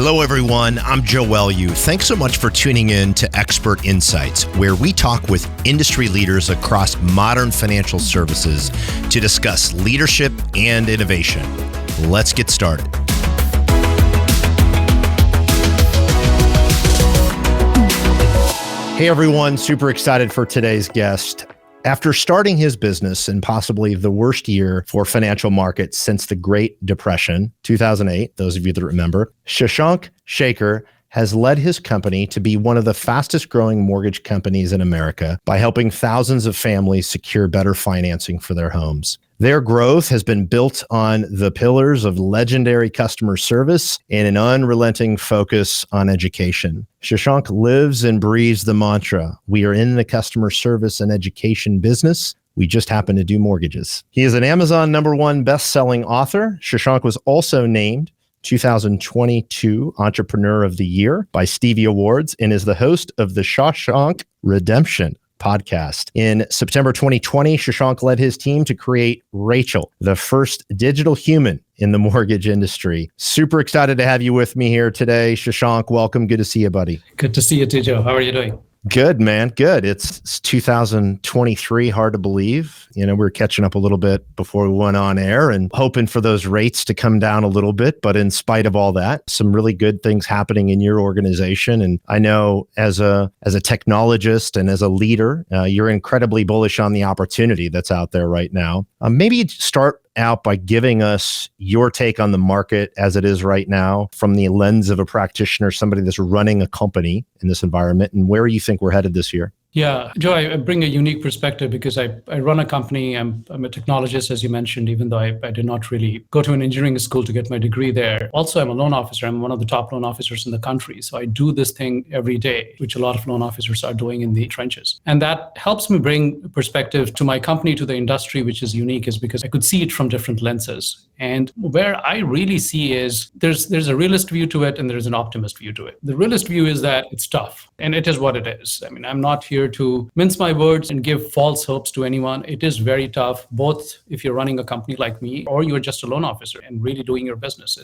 Hello, everyone. I'm Joel Yu. Thanks so much for tuning in to Expert Insights, where we talk with industry leaders across modern financial services to discuss leadership and innovation. Let's get started. Hey, everyone. Super excited for today's guest. After starting his business in possibly the worst year for financial markets since the Great Depression, 2008, those of you that remember, Shashank Shekhar has led his company to be one of the fastest growing mortgage companies in America by helping thousands of families secure better financing for their homes. Their growth has been built on the pillars of legendary customer service and an unrelenting focus on education. Shashank lives and breathes the mantra, "We are in the customer service and education business. We just happen to do mortgages." He is an Amazon #1 best-selling author. Shashank was also named 2022 Entrepreneur of the Year by Stevie Awards and is the host of the Shashank Redemption podcast. In September 2020, Shashank led his team to create Rachel, the first digital human in the mortgage industry. Super excited to have you with me here today. Shashank, welcome. Good to see you, buddy. Good to see you too, Joe. How are you doing? Good, man. Good. It's 2023. Hard to believe. We were catching up a little bit before we went on air and hoping for those rates to come down a little bit. But in spite of all that, some really good things happening in your organization. And I know as a technologist and as a leader, you're incredibly bullish on the opportunity that's out there right now. Maybe start out by giving us your take on the market as it is right now from the lens of a practitioner, somebody that's running a company in this environment, and where you think we're headed this year. Yeah, Joe, I bring a unique perspective because I run a company. I'm a technologist, as you mentioned, even though I did not really go to an engineering school to get my degree there. Also, I'm a loan officer. I'm one of the top loan officers in the country. So I do this thing every day, which a lot of loan officers are doing in the trenches. And that helps me bring perspective to my company, to the industry, which is unique, is because I could see it from different lenses. And where I really see is there's a realist view to it and there's an optimist view to it. The realist view is that it's tough, and it is what it is. I mean, I'm not here to mince my words and give false hopes to anyone. It is very tough, both if you're running a company like me or you're just a loan officer and really doing your business.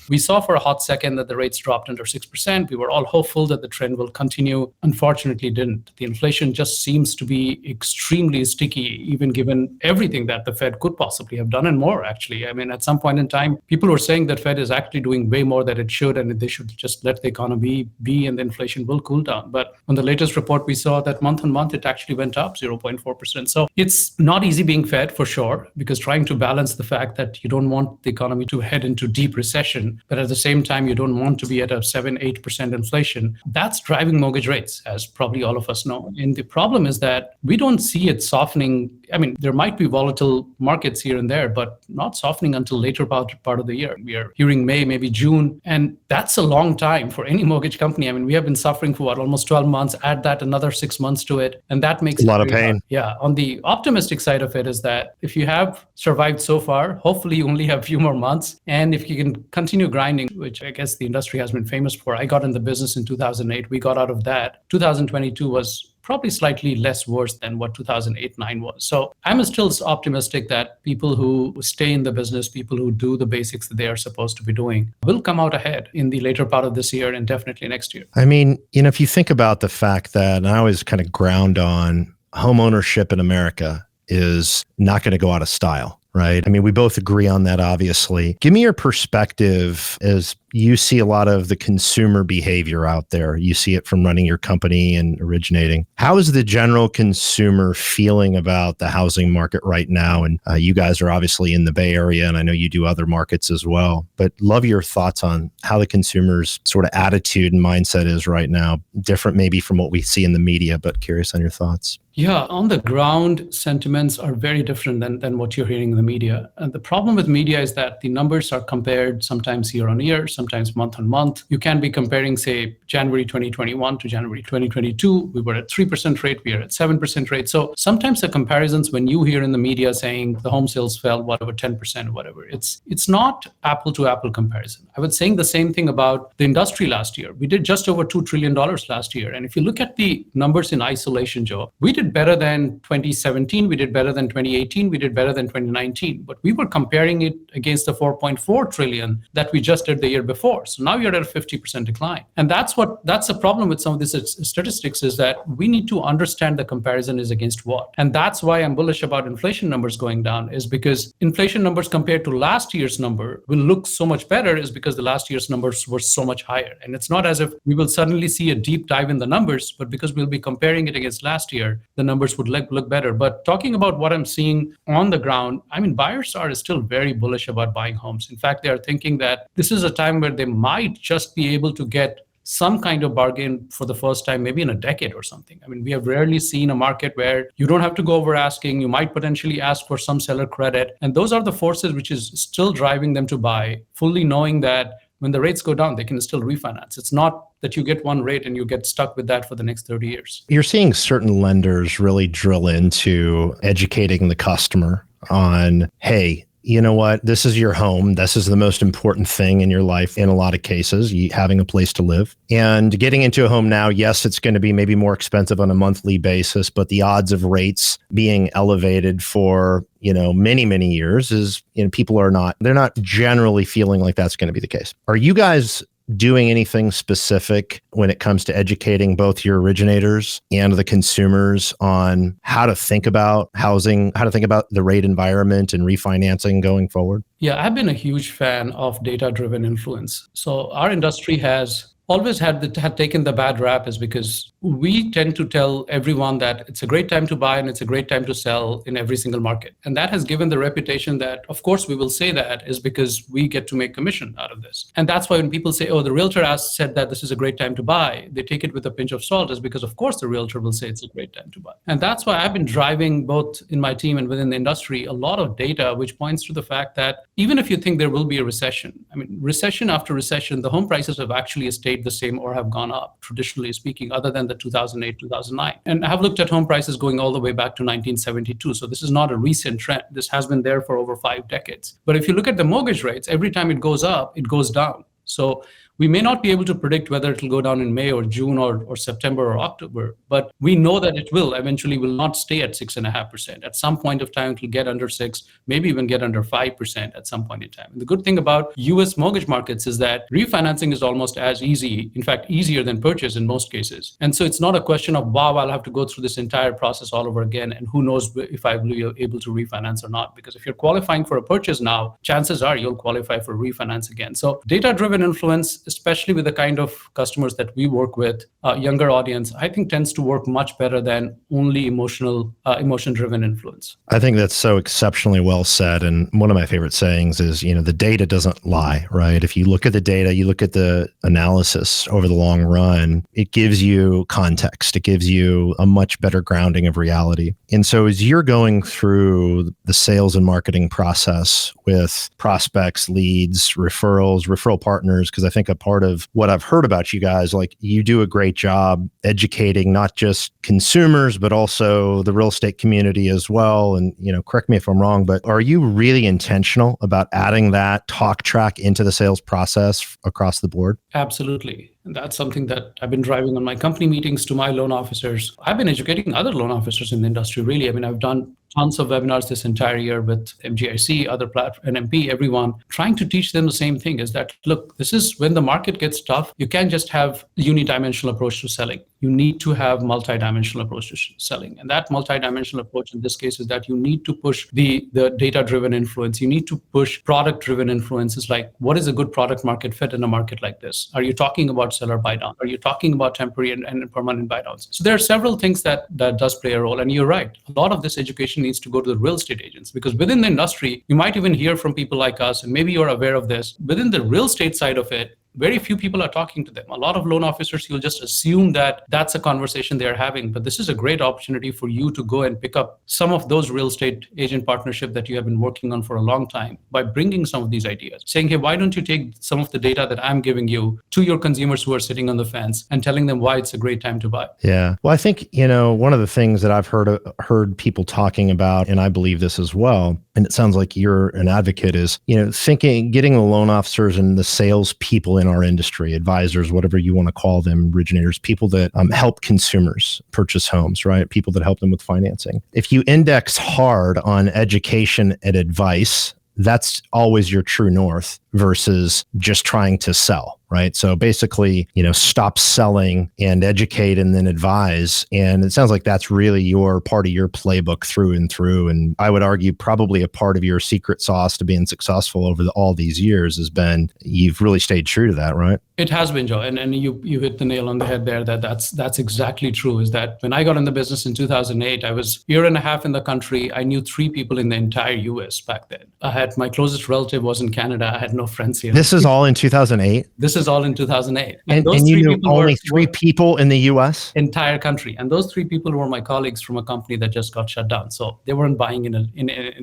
We saw for a hot second that the rates dropped under 6%. We were all hopeful that the trend will continue. Unfortunately, it didn't. The inflation just seems to be extremely sticky, even given everything that the Fed could possibly have done and more, actually. I mean, at some point in time, people were saying that Fed is actually doing way more than it should, and they should just let the economy be and the inflation will cool down. But on the latest report, we saw that month on month, it actually went up 0.4%. So it's not easy being Fed for sure, because trying to balance the fact that you don't want the economy to head into deep recession, but at the same time, you don't want to be at a 7-8% inflation. That's driving mortgage rates, as probably all of us know. And the problem is that we don't see it softening. I mean, there might be volatile markets here and there, but not softening until later part of the year. We are hearing May, maybe June, and that's a long time for any mortgage company. I mean, we have been suffering for almost 12 months. Add that another 6 months to it, and that makes a lot of pain. Hard. Yeah. On the optimistic side of it is that if you have survived so far, hopefully you only have a few more months. And if you can continue grinding, which I guess the industry has been famous for. I got in the business in 2008. We got out of that. 2022 was probably slightly less worse than what 2008-9 was. So I'm still optimistic that people who stay in the business, people who do the basics that they are supposed to be doing, will come out ahead in the later part of this year and definitely next year. I mean, if you think about the fact that, and I always kind of ground on home ownership in America is not going to go out of style, right? I mean, we both agree on that, obviously. Give me your perspective as you see a lot of the consumer behavior out there. You see it from running your company and originating. How is the general consumer feeling about the housing market right now? And you guys are obviously in the Bay Area, and I know you do other markets as well. But love your thoughts on how the consumer's sort of attitude and mindset is right now. Different maybe from what we see in the media, but curious on your thoughts. Yeah, on the ground, sentiments are very different than what you're hearing in the media. And the problem with media is that the numbers are compared sometimes year on year, sometimes month on month. You can be comparing, say, January 2021 to January 2022. We were at 3% rate, we are at 7% rate. So sometimes the comparisons, when you hear in the media saying the home sales fell, whatever, 10% or whatever, it's not apple to apple comparison. I was saying the same thing about the industry last year. We did just over $2 trillion last year. And if you look at the numbers in isolation, Joe, we did better than 2017, we did better than 2018, we did better than 2019. But we were comparing it against the 4.4 trillion that we just did the year before. So now you're at a 50% decline. And that's the problem with some of these statistics, is that we need to understand the comparison is against what. And that's why I'm bullish about inflation numbers going down, is because inflation numbers compared to last year's number will look so much better, is because the last year's numbers were so much higher. And it's not as if we will suddenly see a deep dive in the numbers, but because we'll be comparing it against last year, the numbers would look better. But talking about what I'm seeing on the ground, I mean, buyers are still very bullish about buying homes. In fact, they are thinking that this is a time where they might just be able to get some kind of bargain for the first time, maybe in a decade or something. I mean, we have rarely seen a market where you don't have to go over asking. You might potentially ask for some seller credit. And those are the forces which is still driving them to buy, fully knowing that when the rates go down, they can still refinance. It's not that you get one rate and you get stuck with that for the next 30 years. You're seeing certain lenders really drill into educating the customer on, hey, you know what? This is your home. This is the most important thing in your life in a lot of cases, having a place to live. And getting into a home now, yes, it's going to be maybe more expensive on a monthly basis, but the odds of rates being elevated for, many, many years is, they're not generally feeling like that's going to be the case. Are you guys doing anything specific when it comes to educating both your originators and the consumers on how to think about housing, how to think about the rate environment and refinancing going forward? Yeah, I've been a huge fan of data-driven influence. So our industry has always had taken the bad rap, is because we tend to tell everyone that it's a great time to buy and it's a great time to sell in every single market. And that has given the reputation that, of course, we will say that is because we get to make commission out of this. And that's why when people say, oh, the realtor said that this is a great time to buy, they take it with a pinch of salt, is because, of course, the realtor will say it's a great time to buy. And that's why I've been driving, both in my team and within the industry, a lot of data which points to the fact that even if you think there will be a recession, I mean, recession after recession, the home prices have actually stayed the same or have gone up, traditionally speaking, other than the 2008, 2009. And I have looked at home prices going all the way back to 1972. So this is not a recent trend. This has been there for over 5 decades. But if you look at the mortgage rates, every time it goes up, it goes down. So we may not be able to predict whether it will go down in May or June or September or October, but we know that it will not stay at 6.5%. At some point of time, it will get under 6, maybe even get under 5% at some point in time. And the good thing about US mortgage markets is that refinancing is almost as easy, in fact, easier than purchase in most cases. And so it's not a question of, wow, I'll have to go through this entire process all over again, and who knows if I will be able to refinance or not. Because if you're qualifying for a purchase now, chances are you'll qualify for refinance again. So data-driven influence, especially with the kind of customers that we work with, younger audience, I think tends to work much better than only emotion-driven influence. I think that's so exceptionally well said. And one of my favorite sayings is, the data doesn't lie, right? If you look at the data, you look at the analysis over the long run, it gives you context. It gives you a much better grounding of reality. And so as you're going through the sales and marketing process with prospects, leads, referral partners, because I think a part of what I've heard about you guys, like you do a great job educating not just consumers, but also the real estate community as well. And, correct me if I'm wrong, but are you really intentional about adding that talk track into the sales process across the board? Absolutely. And that's something that I've been driving on my company meetings to my loan officers. I've been educating other loan officers in the industry, really. I mean, I've done tons of webinars this entire year with MGIC, other platform, NMP, everyone, trying to teach them the same thing, is that, look, this is when the market gets tough, you can't just have a unidimensional approach to selling. You need to have multidimensional approach to selling. And that multidimensional approach in this case is that you need to push the data-driven influence. You need to push product-driven influences, like what is a good product market fit in a market like this? Are you talking about seller buy down? Are you talking about temporary and permanent buy downs? So there are several things that does play a role. And you're right. A lot of this education needs to go to the real estate agents, because within the industry, you might even hear from people like us, and maybe you're aware of this. Within the real estate side of it, very few people are talking to them. A lot of loan officers, you'll just assume that that's a conversation they're having. But this is a great opportunity for you to go and pick up some of those real estate agent partnership that you have been working on for a long time by bringing some of these ideas, saying, hey, why don't you take some of the data that I'm giving you to your consumers who are sitting on the fence and telling them why it's a great time to buy? Yeah. Well, I think, one of the things that I've heard people talking about, and I believe this as well, and it sounds like you're an advocate, is, thinking, getting the loan officers and the sales people in our industry, advisors, whatever you want to call them, originators, people that help consumers purchase homes, right? People that help them with financing. If you index hard on education and advice, that's always your true north versus just trying to sell, right? So basically, stop selling and educate and then advise. And it sounds like that's really your part of your playbook through and through. And I would argue probably a part of your secret sauce to being successful over all these years has been you've really stayed true to that, right? It has been, Joe. And you hit the nail on the head there. That's exactly true. Is that when I got in the business in 2008, I was a year and a half in the country. I knew 3 people in the entire US back then. I had my closest relative was in Canada. I had no friends here. This is all in 2008? This is all in 2008. And you knew only 3 people in the US? Entire country. And those 3 people were my colleagues from a company that just got shut down. So they weren't buying in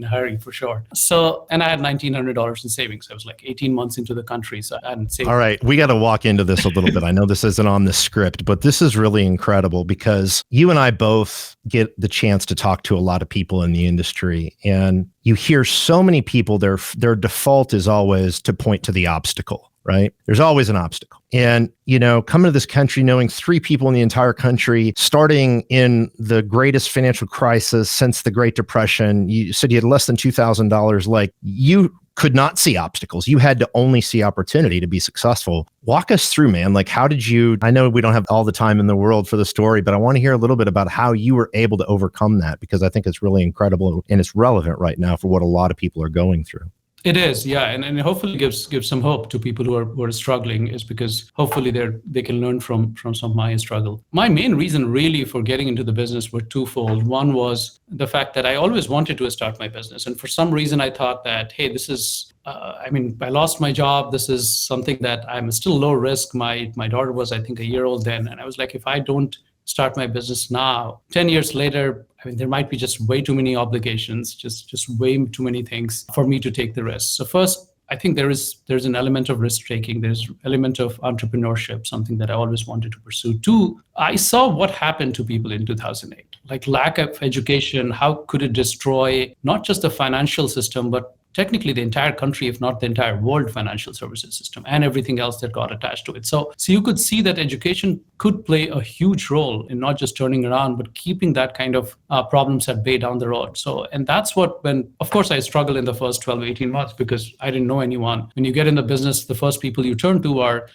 a hurry for sure. So, and I had $1,900 in savings. I was like 18 months into the country. So I hadn't saved. All right. We got to walk into this a little bit. I know this isn't on the script, but this is really incredible because you and I both get the chance to talk to a lot of people in the industry, and you hear so many people, their default is always to point to the obstacle, right? There's always an obstacle. And, coming to this country, knowing 3 people in the entire country, starting in the greatest financial crisis since the Great Depression, you said you had less than $2,000, like you could not see obstacles. You had to only see opportunity to be successful. Walk us through, man. Like, how did you, I know we don't have all the time in the world for the story, but I want to hear a little bit about how you were able to overcome that, because I think it's really incredible and it's relevant right now for what a lot of people are going through. It is, yeah, and hopefully gives some hope to people who are struggling, is because hopefully they can learn from some of my struggle. My main reason really for getting into the business were twofold. One was the fact that I always wanted to start my business, and for some reason I thought that, hey, this is I lost my job. This is something that I'm still low risk. My daughter was, I think, a year old then, and I was like, if I don't start my business now, 10 years later, there might be just way too many obligations, just way too many things for me to take the risk. So first, I think there's an element of risk taking. There's an element of entrepreneurship, something that I always wanted to pursue. 2, I saw what happened to people in 2008, like lack of education. How could it destroy not just the financial system, but technically the entire country, if not the entire world financial services system and everything else that got attached to it. So you could see that education could play a huge role in not just turning around, but keeping that kind of problems at bay down the road. So, and that's when, of course, I struggled in the first 12, 18 months because I didn't know anyone. When you get in the business, the first people you turn to are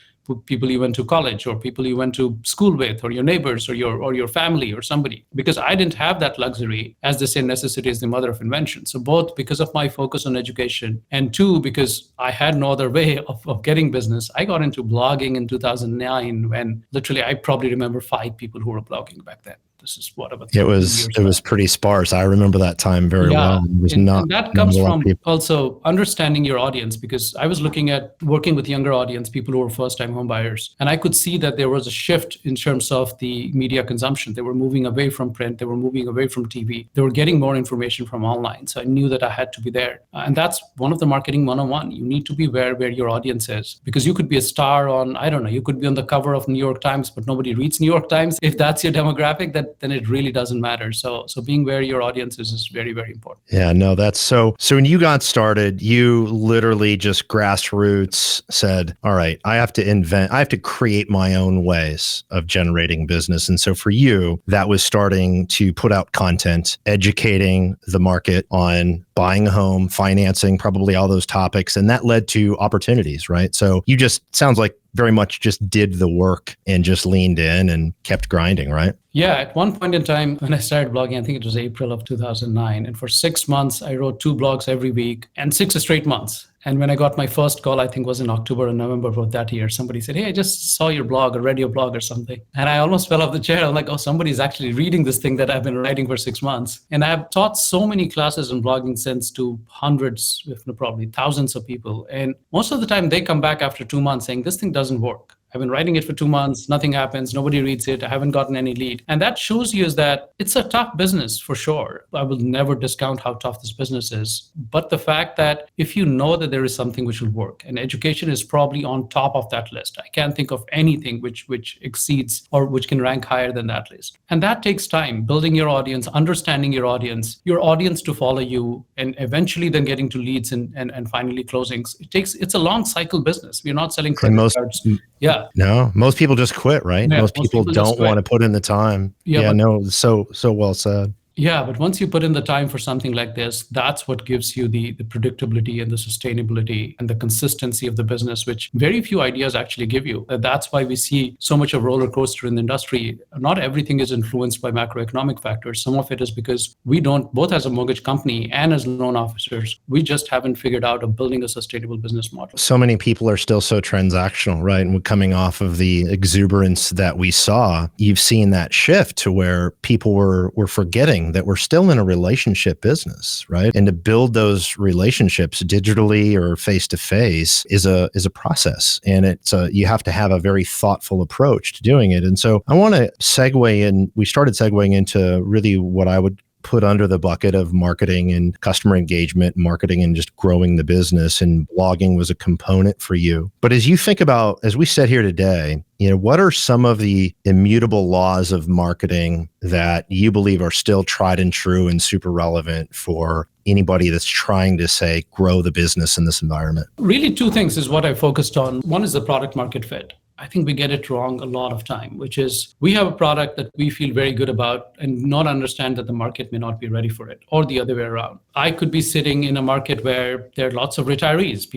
people you went to college or people you went to school with, or your neighbors or your family or somebody, because I didn't have that luxury. As they say, necessity is the mother of invention. So both because of my focus on education, and 2, because I had no other way of getting business, I got into blogging in 2009 when literally I probably remember 5 people who were blogging back then. This is what about it was pretty sparse. I remember that time very well. It was and that comes from also understanding your audience, because I was looking at working with younger audience, people who were first-time home buyers, and I could see that there was a shift in terms of the media consumption. They were moving away from print. They were moving away from TV. They were getting more information from online. So I knew that I had to be there. And that's one of the marketing 101. You need to be where your audience is, because you could be a star on, I don't know, you could be on the cover of New York Times, but nobody reads New York Times. If that's your demographic, then it really doesn't matter. So being where your audience is very, very important. Yeah, no, that's so when you got started, you literally just grassroots said, all right, I have to create my own ways of generating business. And so for you, that was starting to put out content, educating the market on buying a home, financing, probably all those topics. And that led to opportunities, right? So you just, sounds like very much just did the work and just leaned in and kept grinding, right? Yeah, at one point in time when I started blogging, I think it was April of 2009. And for 6 months, I wrote 2 blogs every week and 6 straight months. And when I got my first call, I think was in October or November of that year, somebody said, hey, I just saw your blog or read your blog or something. And I almost fell off the chair. I'm like, oh, somebody's actually reading this thing that I've been writing for 6 months. And I've taught so many classes on blogging since to hundreds, if not probably thousands of people. And most of the time they come back after 2 months saying, this thing doesn't work. I've been writing it for 2 months, nothing happens, nobody reads it, I haven't gotten any lead. And that shows you is that it's a tough business for sure. I will never discount how tough this business is. But the fact that if you know that there is something which will work, and education is probably on top of that list. I can't think of anything which exceeds or which can rank higher than that list. And that takes time, building your audience, understanding your audience to follow you, and eventually then getting to leads and finally closings. It's a long cycle business. We're not selling credit cards. Yeah. No, most people just quit, right? Yeah, most people don't want to put in the time. Yeah, no, so well said. Yeah, but once you put in the time for something like this, that's what gives you the predictability and the sustainability and the consistency of the business, which very few ideas actually give you. That's why we see so much of roller coaster in the industry. Not everything is influenced by macroeconomic factors. Some of it is because we don't, both as a mortgage company and as loan officers, we just haven't figured out of building a sustainable business model. So many people are still so transactional, right? And coming off of the exuberance that we saw, you've seen that shift to where people were forgetting that we're still in a relationship business, right? And to build those relationships digitally or face-to-face is a process. And you have to have a very thoughtful approach to doing it. And so I want to segue in, we started segueing into really what I would put under the bucket of marketing and customer engagement, marketing and just growing the business, and blogging was a component for you. But as you think about, as we sit here today, what are some of the immutable laws of marketing that you believe are still tried and true and super relevant for anybody that's trying to, say, grow the business in this environment? Really, two things is what I focused on. One is the product market fit. I think we get it wrong a lot of time, which is we have a product that we feel very good about and not understand that the market may not be ready for it, or the other way around. I could be sitting in a market where there are lots of retirees.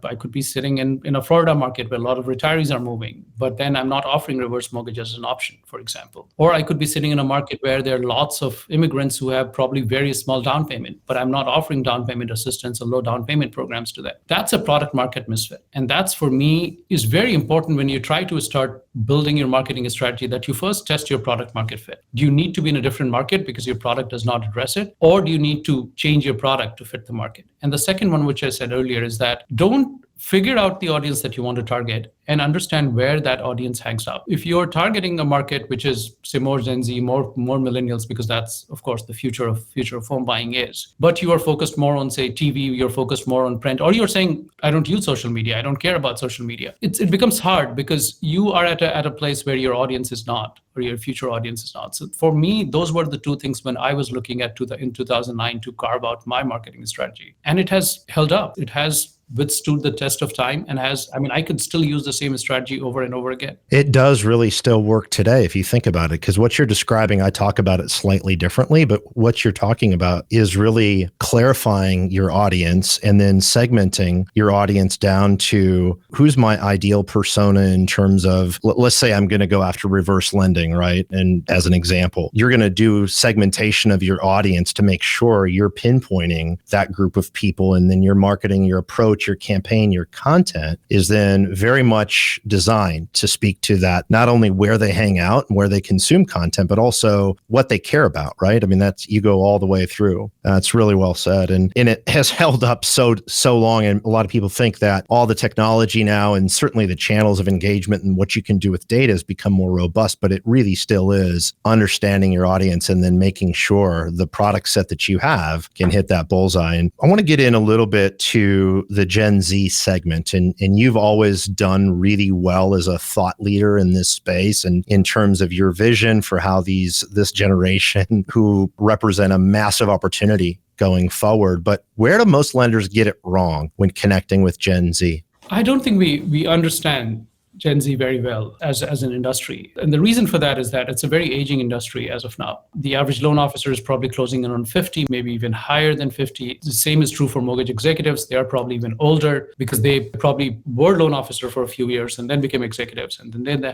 I could be sitting in a Florida market where a lot of retirees are moving, but then I'm not offering reverse mortgage as an option, for example. Or I could be sitting in a market where there are lots of immigrants who have probably very small down payment, but I'm not offering down payment assistance or low down payment programs to them. That's a product market misfit. And that's, for me, is very important when you try to start building your marketing strategy, that you first test your product market fit. Do you need to be in a different market because your product does not address it? Or do you need to change your product to fit the market? And the second one, which I said earlier, is that don't figure out the audience that you want to target and understand where that audience hangs out. If you're targeting a market which is, say, more Gen Z, more millennials, because that's, of course, the future of home buying is, but you are focused more on, say, TV, you're focused more on print, or you're saying, I don't use social media, I don't care about social media. It becomes hard because you are at a place where your audience is not, or your future audience is not. So for me, those were the two things when I was looking at in 2009 to carve out my marketing strategy. And it has held up. It has withstood the test of time and I could still use the same strategy over and over again. It does really still work today if you think about it, because what you're describing, I talk about it slightly differently, but what you're talking about is really clarifying your audience and then segmenting your audience down to who's my ideal persona in terms of, let's say I'm going to go after reverse lending, right? And as an example, you're going to do segmentation of your audience to make sure you're pinpointing that group of people, and then your marketing, your approach, your campaign, your content is then very much designed to speak to that, not only where they hang out and where they consume content, but also what they care about, right? I mean, you go all the way through. That's really well said. And it has held up so long. And a lot of people think that all the technology now, and certainly the channels of engagement and what you can do with data, has become more robust, but it really still is understanding your audience and then making sure the product set that you have can hit that bullseye. And I want to get in a little bit to the Gen Z segment. And you've always done really well as a thought leader in this space, and in terms of your vision for how this generation who represent a massive opportunity going forward. But where do most lenders get it wrong when connecting with Gen Z? I don't think we understand Gen Z very well as an industry. And the reason for that is that it's a very aging industry as of now. The average loan officer is probably closing in on 50, maybe even higher than 50. The same is true for mortgage executives. They are probably even older because they probably were loan officer for a few years and then became executives.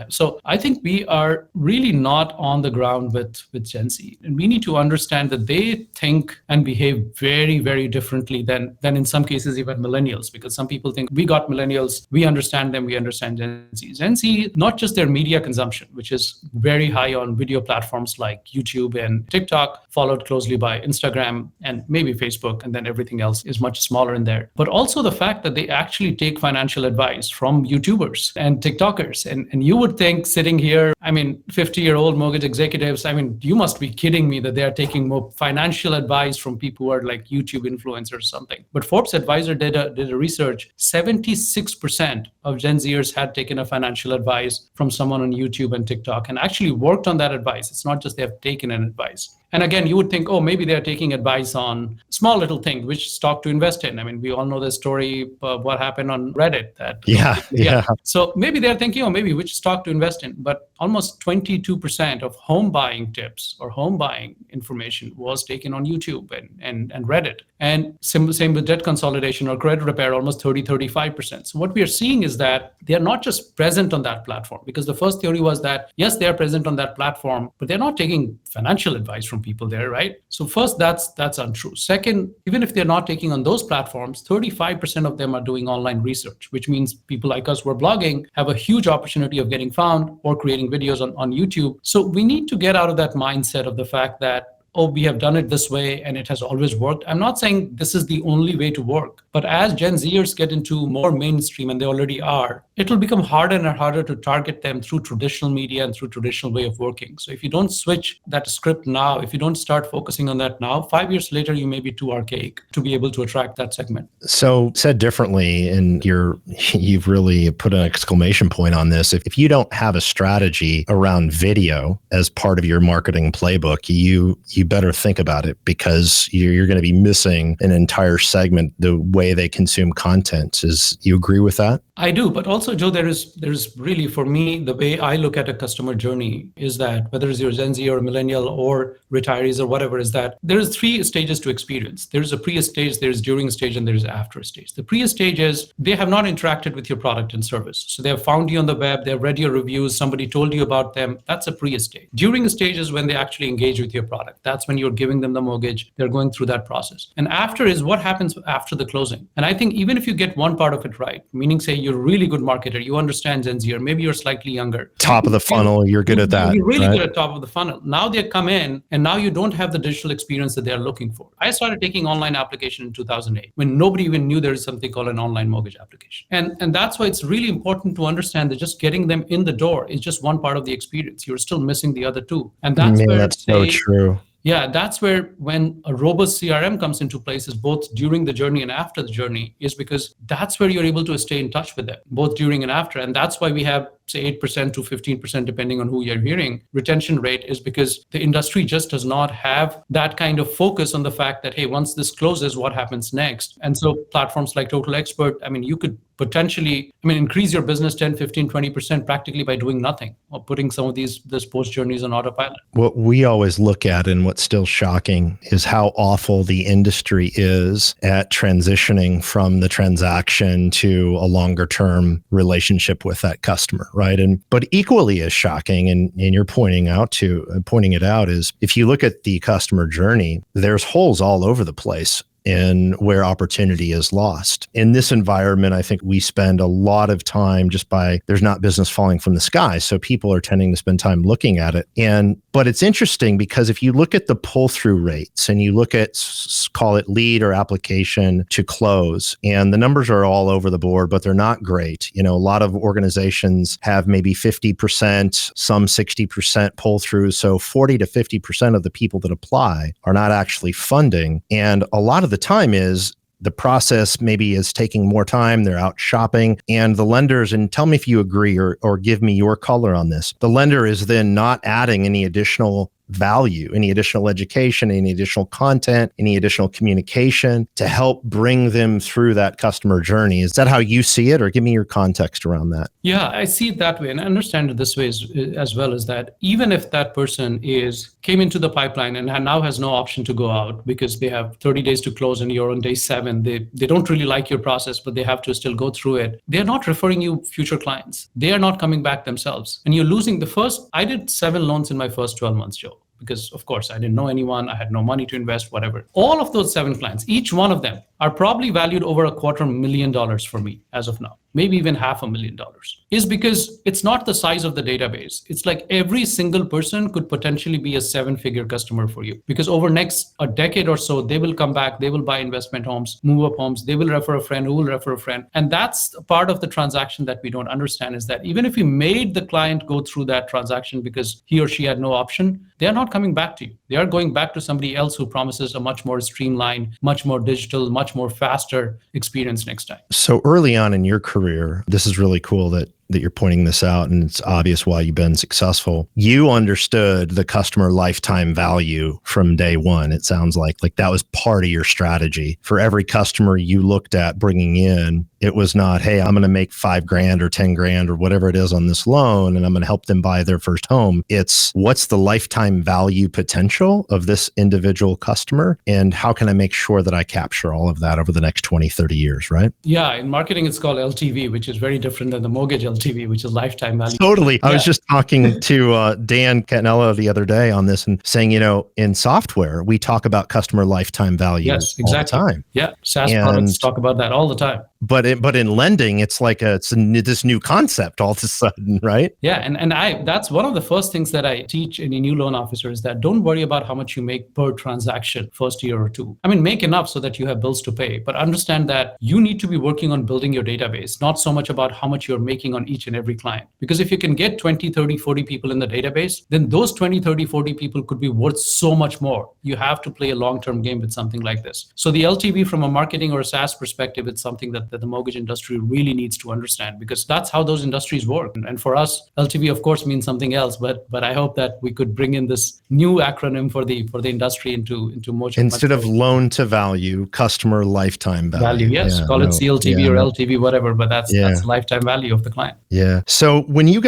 So I think we are really not on the ground with Gen Z. And we need to understand that they think and behave very, very differently than in some cases even millennials, because some people think we got millennials, we understand them, we understand Gen Z. Gen Z, not just their media consumption, which is very high on video platforms like YouTube and TikTok, followed closely by Instagram and maybe Facebook, and then everything else is much smaller in there. But also the fact that they actually take financial advice from YouTubers and TikTokers. And you would think sitting here, 50-year-old mortgage executives, you must be kidding me that they are taking more financial advice from people who are like YouTube influencers or something. But Forbes Advisor did a research. 76% of Gen Zers had taken a financial advice from someone on YouTube and TikTok and actually worked on that advice. It's not just they have taken an advice. And again, you would think, oh, maybe they're taking advice on small little things, which stock to invest in. We all know the story of what happened on Reddit. Yeah. So maybe they're thinking, oh, maybe which stock to invest in. But almost 22% of home buying tips or home buying information was taken on YouTube and Reddit. And same with debt consolidation or credit repair, almost 35%. So what we are seeing is that they are not just present on that platform, because the first theory was that, yes, they are present on that platform, but they're not taking financial advice from people there, right? So first, that's untrue. Second, even if they're not taking on those platforms, 35% of them are doing online research, which means people like us who are blogging have a huge opportunity of getting found or creating videos on YouTube. So we need to get out of that mindset of the fact that, oh, we have done it this way and it has always worked. I'm not saying this is the only way to work, but as Gen Zers get into more mainstream, and they already are, it will become harder and harder to target them through traditional media and through traditional way of working. So if you don't switch that script now, if you don't start focusing on that now, 5 years later, you may be too archaic to be able to attract that segment. So said differently, and you've really put an exclamation point on this. If you don't have a strategy around video as part of your marketing playbook, you better think about it, because you're going to be missing an entire segment, the way they consume content. You agree with that? I do, but also, Joe, there's really, for me, the way I look at a customer journey is that whether it's your Gen Z or millennial or retirees or whatever, is that there's 3 stages to experience. There's a pre-stage, there's during stage, and there's after stage. The pre-stage is they have not interacted with your product and service. So they have found you on the web, they've read your reviews, somebody told you about them. That's a pre-stage. During stage is when they actually engage with your product. That's when you're giving them the mortgage. They're going through that process. And after is what happens after the closing. And I think even if you get one part of it right, meaning say you're a really good marketer, you understand Gen Z, or maybe you're slightly younger. Top of the funnel, you're good at that. You're really right? good at top of the funnel. Now they come in and now you don't have the digital experience that they're looking for. I started taking online application in 2008 when nobody even knew there is something called an online mortgage application. And that's why it's really important to understand that just getting them in the door is just one part of the experience. You're still missing the other 2. And that's so true. Yeah, that's where when a robust CRM comes into place, is both during the journey and after the journey, is because that's where you're able to stay in touch with them, both during and after. And that's why we have, say, 8% to 15%, depending on who you're hearing, retention rate, is because the industry just does not have that kind of focus on the fact that, hey, once this closes, what happens next? And so platforms like Total Expert, you could potentially, increase your business 10, 15, 20% practically by doing nothing or putting some of these post journeys on autopilot. What we always look at, and what's still shocking, is how awful the industry is at transitioning from the transaction to a longer term relationship with that customer, right? But equally as shocking, and you're pointing it out, is if you look at the customer journey, there's holes all over the place in where opportunity is lost. In this environment, I think we spend a lot of time there's not business falling from the sky. So people are tending to spend time looking at it. But it's interesting because if you look at the pull-through rates and you look at, call it lead or application to close, and the numbers are all over the board, but they're not great. A lot of organizations have maybe 50%, some 60% pull-through. So 40 to 50% of the people that apply are not actually funding. And a lot of the time is the process maybe is taking more time. They're out shopping, and the lenders, and tell me if you agree or give me your color on this. The lender is then not adding any additional value, any additional education, any additional content, any additional communication to help bring them through that customer journey. Is that how you see it, or give me your context around that? Yeah, I see it that way, and I understand it this way as well, is that even if that person came into the pipeline and now has no option to go out because they have 30 days to close and you're on day 7, they don't really like your process, but they have to still go through it. They're not referring you future clients. They are not coming back themselves. And you're losing I did 7 loans in my first 12 months, Joe. Because of course I didn't know anyone, I had no money to invest, whatever. All of those 7 clients, each one of them are probably valued over $250,000 for me as of now, maybe even $500,000, is because it's not the size of the database. It's like every single person could potentially be a 7-figure customer for you, because over next a decade or so, they will come back, they will buy investment homes, move up homes, they will refer a friend who will refer a friend. And that's part of the transaction that we don't understand, is that even if we made the client go through that transaction because he or she had no option, they are not coming back to you. They are going back to somebody else who promises a much more streamlined, much more digital, much more faster experience next time. So early on in your career, this is really cool that you're pointing this out, and it's obvious why you've been successful. You understood the customer lifetime value from day one. It sounds like that was part of your strategy. For every customer you looked at bringing in, it was not, hey, I'm going to make $5,000 or $10,000 or whatever it is on this loan, and I'm going to help them buy their first home. It's what's the lifetime value potential of this individual customer, and how can I make sure that I capture all of that over the next 20, 30 years, right? Yeah, in marketing, it's called LTV, which is very different than the mortgage LTV, which is lifetime value. Totally. I was just talking to Dan Catnello the other day on this and saying, in software, we talk about customer lifetime value yes, exactly. all the time. Yeah, SaaS products talk about that all the time. But in lending, it's like this new concept all of a sudden, right? Yeah, and that's one of the first things that I teach any new loan officer, is that don't worry about how much you make per transaction first year or two. I mean, make enough so that you have bills to pay, but understand that you need to be working on building your database, not so much about how much you're making on each and every client. Because if you can get 20, 30, 40 people in the database, then those 20, 30, 40 people could be worth so much more. You have to play a long-term game with something like this. So the LTV from a marketing or a SaaS perspective, it's something that the mortgage industry really needs to understand, because that's how those industries work. And for us, LTV of course means something else, but I hope that we could bring in this new acronym for the industry into much instead of loan to value, customer lifetime value. Yes, call it CLTV or LTV, whatever, but that's the lifetime value of the client. Yeah. So when you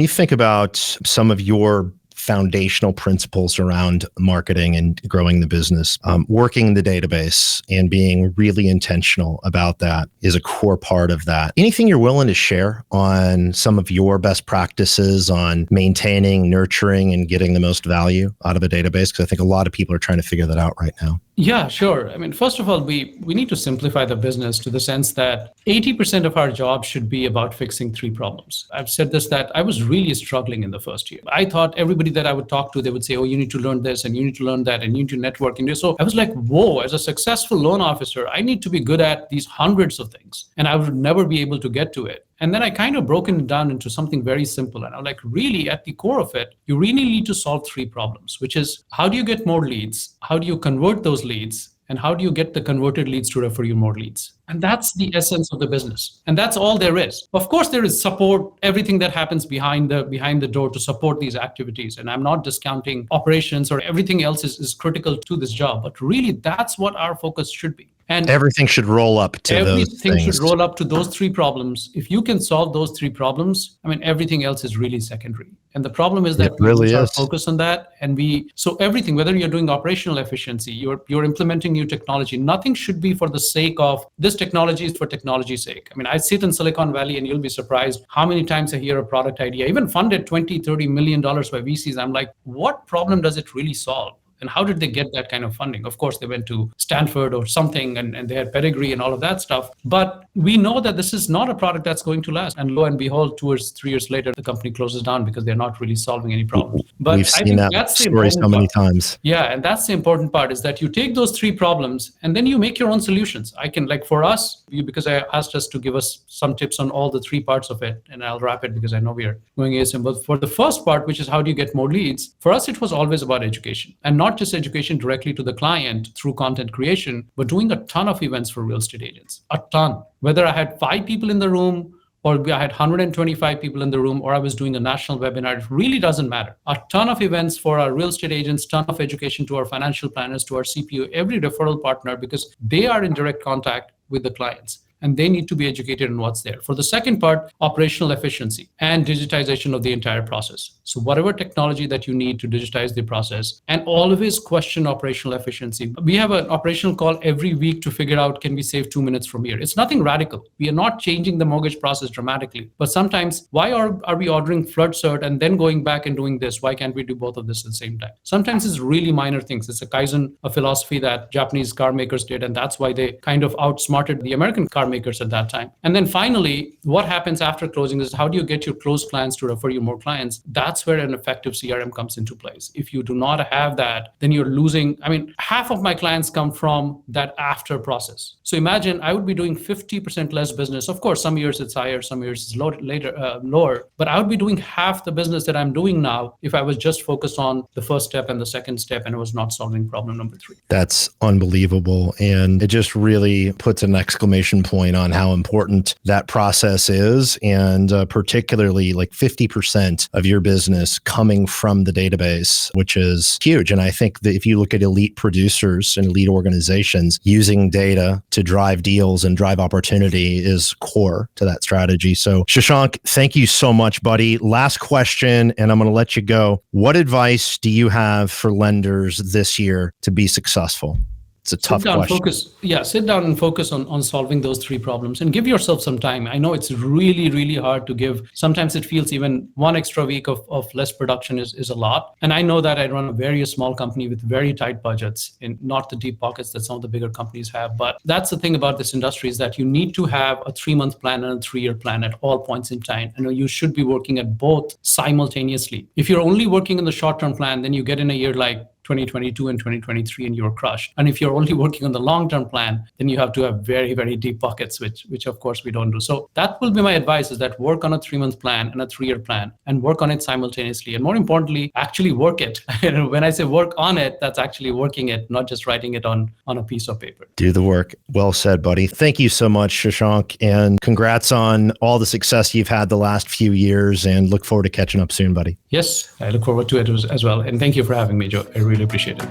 think about some of your foundational principles around marketing and growing the business, working the database and being really intentional about that is a core part of that. Anything you're willing to share on some of your best practices on maintaining, nurturing, and getting the most value out of a database? Because I think a lot of people are trying to figure that out right now. Yeah, sure. I mean, first of all, we need to simplify the business to the sense that 80% of our job should be about fixing 3 problems. I've said this, that I was really struggling in the first year. I thought everybody that I would talk to, they would say, oh, you need to learn this and you need to learn that and you need to network. And so I was like, whoa, as a successful loan officer, I need to be good at these hundreds of things, and I would never be able to get to it. And then I kind of broken it down into something very simple. And I'm like, really, at the core of it, you really need to solve 3 problems, which is, how do you get more leads? How do you convert those leads? And how do you get the converted leads to refer you more leads? And that's the essence of the business. And that's all there is. Of course, there is support, everything that happens behind the door to support these activities. And I'm not discounting operations, or everything else is critical to this job. But really, that's what our focus should be. And everything should roll up to those things. Everything should roll up to those 3 problems. If you can solve those 3 problems, I mean, everything else is really secondary. And the problem is that we really focus on that. And so everything, whether you're doing operational efficiency, you're implementing new technology, nothing should be for the sake of this technology is for technology's sake. I mean, I sit in Silicon Valley and you'll be surprised how many times I hear a product idea, even funded $20, $30 million by VCs. I'm like, what problem does it really solve? And how did they get that kind of funding? Of course, they went to Stanford or something, and they had pedigree and all of that stuff. But we know that this is not a product that's going to last. And lo and behold, 2 or 3 years later, the company closes down because they're not really solving any problems. But we've seen that story so many times. Yeah, and that's the important part, is that you take those 3 problems and then you make your own solutions. I can, like for us, because I asked us to give us some tips on all the 3 parts of it, and I'll wrap it because I know we are going ASM. But for the first part, which is how do you get more leads, for us, it was always about education. And not just education directly to the client through content creation, but doing a ton of events for real estate agents, a ton. Whether I had 5 people in the room, or I had 125 people in the room, or I was doing a national webinar, it really doesn't matter. A ton of events for our real estate agents, ton of education to our financial planners, to our CPO, every referral partner, because they are in direct contact with the clients. and they need to be educated on what's there. For the second part, operational efficiency and digitization of the entire process. So whatever technology that you need to digitize the process, and always question operational efficiency. We have an operational call every week to figure out, can we save 2 minutes from here? It's nothing radical. We are not changing the mortgage process dramatically. But sometimes, why are we ordering flood cert and then going back and doing this? Why can't we do both of this at the same time? Sometimes it's really minor things. It's a Kaizen, a philosophy that Japanese car makers did, and that's why they kind of outsmarted the American car makers at that time. And then finally, what happens after closing is how do you get your closed clients to refer you more clients? That's where an effective CRM comes into place. If you do not have that, then you're losing. I mean, half of my clients come from that after process. So imagine I would be doing 50% less business. Of course, some years it's higher, some years it's lower, but I would be doing half the business that I'm doing now if I was just focused on the first step and the second step and I was not solving problem number 3. That's unbelievable. And it just really puts an exclamation point on how important that process is. And particularly like 50% of your business coming from the database, which is huge. And I think that if you look at elite producers and elite organizations, using data to drive deals and drive opportunity is core to that strategy. So Shashank, thank you so much, buddy. Last question, and I'm going to let you go. What advice do you have for lenders this year to be successful? It's a tough question. Sit down and focus on solving those 3 problems and give yourself some time. I know it's really, really hard to give. Sometimes it feels even 1 extra week of less production is a lot. And I know that I run a very small company with very tight budgets and not the deep pockets that some of the bigger companies have. But that's the thing about this industry is that you need to have a 3-month plan and a 3-year plan at all points in time. And you should be working at both simultaneously. If you're only working on the short-term plan, then you get in a year like 2022 and 2023 and you're crushed. And if you're only working on the long-term plan, then you have to have very, very deep pockets, which of course we don't do. So that will be my advice, is that work on a 3-month plan and a 3-year plan and work on it simultaneously. And more importantly, actually work it. When I say work on it, that's actually working it, not just writing it on a piece of paper. Do the work. Well said, buddy. Thank you so much, Shashank, and congrats on all the success you've had the last few years, and look forward to catching up soon, buddy. Yes, I look forward to it as well. And thank you for having me, Joe. I really appreciate it.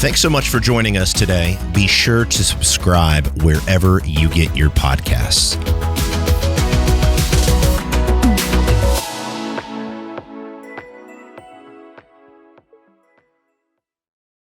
Thanks so much for joining us today. Be sure to subscribe wherever you get your podcasts.